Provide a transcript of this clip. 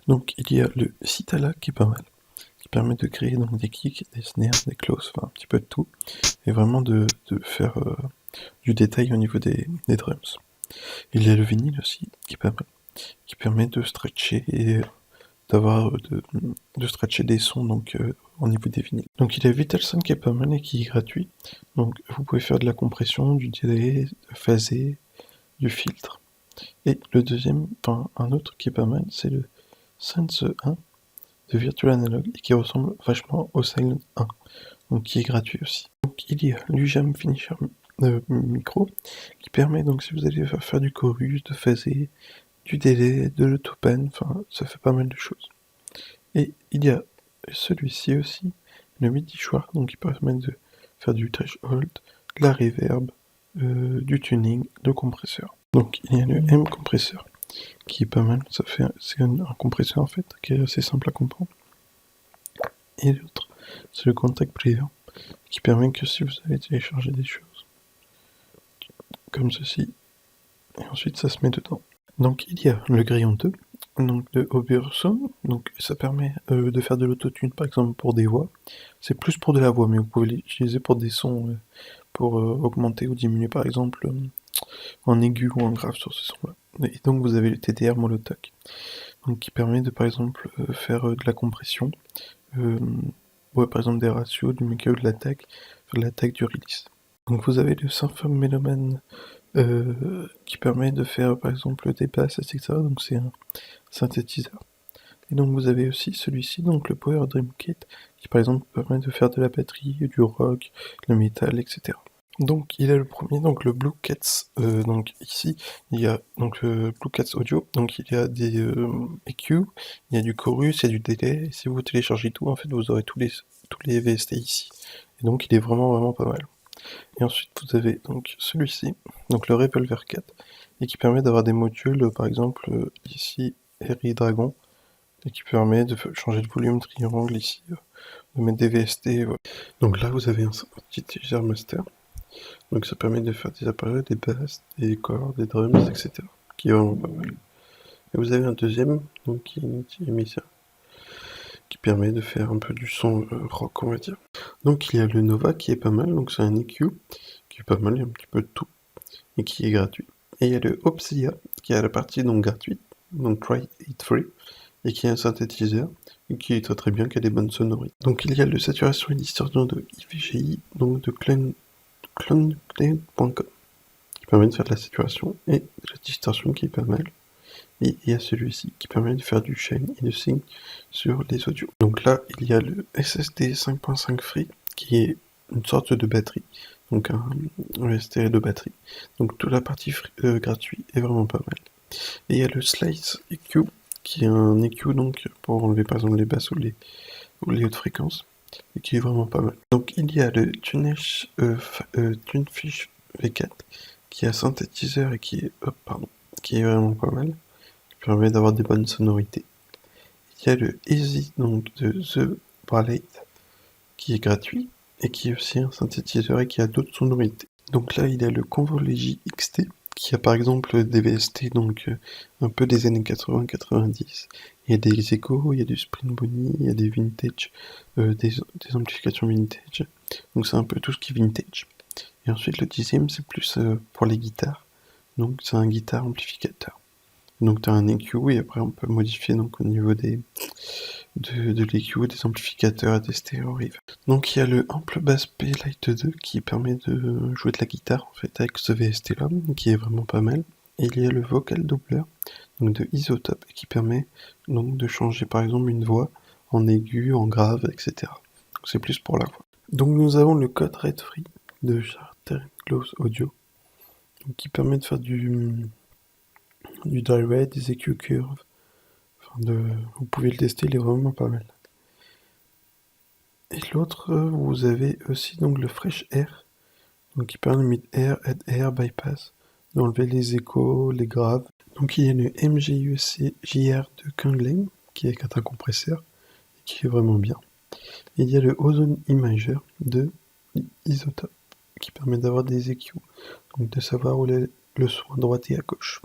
Donc il y a le Citala qui est pas mal, qui permet de créer donc des kicks, des snares, des closes, enfin un petit peu de tout, et vraiment de faire du détail au niveau des drums. Il y a le vinyle aussi qui est pas mal, qui permet de stretcher et d'avoir de stretcher des sons donc au niveau des vinyles. Donc il y a Vital Sound qui est pas mal et qui est gratuit. Donc vous pouvez faire de la compression, du delay, de phaser, du filtre. Et le deuxième, enfin un autre qui est pas mal, c'est le Sense 1 de Virtual Analog et qui ressemble vachement au Silent 1, donc qui est gratuit aussi. Donc il y a l'UJAM Finisher Micro qui permet donc si vous allez faire du chorus, de phaser, du délai, de l'autopan, enfin ça fait pas mal de choses. Et il y a celui-ci aussi, le MIDI Schwartz, donc qui permet de faire du threshold, de la reverb, du tuning, de compresseur. Donc il y a le M compresseur qui est pas mal, c'est un compresseur en fait qui est assez simple à comprendre. Et l'autre, c'est le Contact Player qui permet que si vous allez télécharger des choses comme ceci, et ensuite ça se met dedans. Donc il y a le grillon 2, donc de Oberson, donc ça permet de faire de l'autotune par exemple pour des voix. C'est plus pour de la voix, mais vous pouvez l'utiliser pour des sons, pour augmenter ou diminuer par exemple en aigu ou en grave sur ce son-là. Et donc vous avez le TDR Molotoc, donc qui permet de par exemple faire de la compression, par exemple des ratios, du make de l'attaque, de l'attaque du release. Donc vous avez le Synfom Meloman qui permet de faire par exemple des basses, etc. Donc c'est un synthétiseur. Et donc vous avez aussi celui-ci, donc le Power Dream Kit, qui par exemple permet de faire de la batterie, du rock, le métal, etc. Donc il y a le premier, donc le Blue Cats, donc ici il y a donc le Blue Cats Audio, donc il y a des EQ, il y a du chorus, il y a du délai, et si vous téléchargez tout, en fait vous aurez tous les VST ici. Et donc il est vraiment pas mal. Et ensuite vous avez donc celui-ci, donc le Revolver 4, et qui permet d'avoir des modules, par exemple ici RI Dragon, et qui permet de changer de volume triangle ici, de mettre des VST. Voilà. Donc là vous avez un synthétiseur master, donc ça permet de faire des appareils, des basses, des cordes, des drums, etc. Qui est vraiment pas mal. Et vous avez un deuxième, donc qui est mis ça, qui permet de faire un peu du son rock, on va dire. Donc il y a le Nova qui est pas mal, donc c'est un EQ qui est pas mal, il y a un petit peu de tout, et qui est gratuit. Et il y a le Opsia qui a la partie donc gratuite, donc Try It Free, et qui est un synthétiseur, et qui est très bien, qui a des bonnes sonorités. Donc il y a le saturation et distorsion de IVGI, donc de cloneclay.com, qui permet de faire de la saturation et de la distorsion qui est pas mal. Et il y a celui-ci qui permet de faire du shine et de sync sur les audios. Donc là, il y a le SSD 5.5 Free, qui est une sorte de batterie, donc un SSD de batterie. Donc toute la partie gratuite est vraiment pas mal. Et il y a le Slice EQ, qui est un EQ donc pour enlever par exemple les basses ou les hautes fréquences, et qui est vraiment pas mal. Donc il y a le Tunefish V4, qui est un synthétiseur et qui est vraiment pas mal, qui permet d'avoir des bonnes sonorités. Il y a le Easy donc de The Palette, qui est gratuit et qui est aussi un synthétiseur et qui a d'autres sonorités. Donc là il y a le Convolegy XT, qui a par exemple des VST, donc un peu des années 80-90. Il y a des échos, il y a du Spring Bonnie, il y a des vintage, des amplifications vintage. Donc c'est un peu tout ce qui est vintage. Et ensuite le dixième c'est plus pour les guitares. Donc c'est un guitare amplificateur. Donc tu as un EQ et après on peut modifier donc au niveau de l'EQ, des amplificateurs et des stéréo rives. Donc il y a le Ample Bass P Lite 2 qui permet de jouer de la guitare en fait avec ce VST là, qui est vraiment pas mal. Et il y a le Vocal Doubler donc de Isotope qui permet donc de changer par exemple une voix en aigu, en grave, etc. Donc c'est plus pour la voix. Donc nous avons le code Red Free de Charter Close Audio donc, qui permet de faire du dry-ride, des EQ curves. Vous pouvez le tester, il est vraiment pas mal. Et l'autre, vous avez aussi donc le Fresh Air, donc qui permet de mid-air, head-air, bypass, d'enlever les échos, les graves. Donc il y a le MGUC JR de Kangling, qui est un compresseur, et qui est vraiment bien. Et il y a le Ozone Imager de Isotope, qui permet d'avoir des EQ, donc de savoir où est le son à droite et à gauche.